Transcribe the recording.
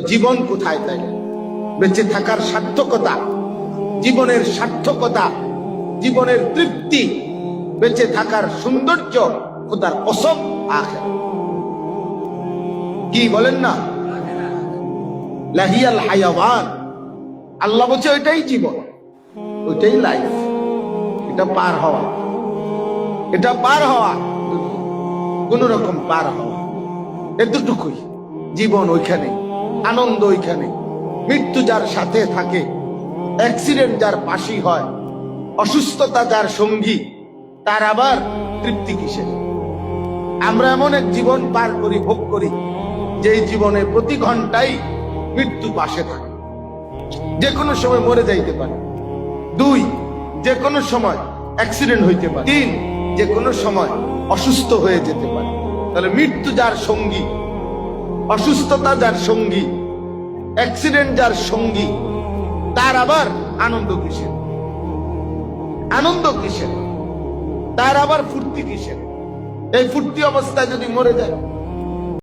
জীবন কোথায় তাই? বেঁচে থাকার সার্থকতা, জীবনের সার্থকতা, জীবনের তৃপ্তি, বেঁচে থাকার সৌন্দর্য খোদার কসম আখিরাত। কি বলেন না? লাহিয়াল হায়াওয়ান, আল্লাহ বলছে ওইটাই জীবন, ওইটাই লাইফ। এটা পার হওয়া, এটা পার হওয়া, কোন রকম পার হওয়া, এতটুকুই জীবন। ওইখানে আনন্দ, ওইখানে মৃত্যু যার সাথে থাকে, অ্যাক্সিডেন্ট যার পাশে হয়, অসুস্থতা যার সঙ্গী, তার আবার তৃপ্তি কিসের? আমরা এমন এক জীবন পার করি, ভোগ করি, যেই জীবনে প্রতি ঘন্টায় মৃত্যু পাশে থাকে। যে কোনো সময় মরে যাইতে পারে। 2, যে কোনো সময় অ্যাক্সিডেন্ট হইতে পারে। 3, যে কোনো সময় অসুস্থ হয়ে যেতে পারে। তাহলে মৃত্যু যার সঙ্গী, অসুস্থতা যার সঙ্গী, অ্যাক্সিডেন্ট যার সঙ্গী, তার আবার আনন্দ কিসের? আনন্দ কিসের? তার আবার ফুর্তি কিসের? এই ফুর্তি অবস্থায় যদি মরে যায়,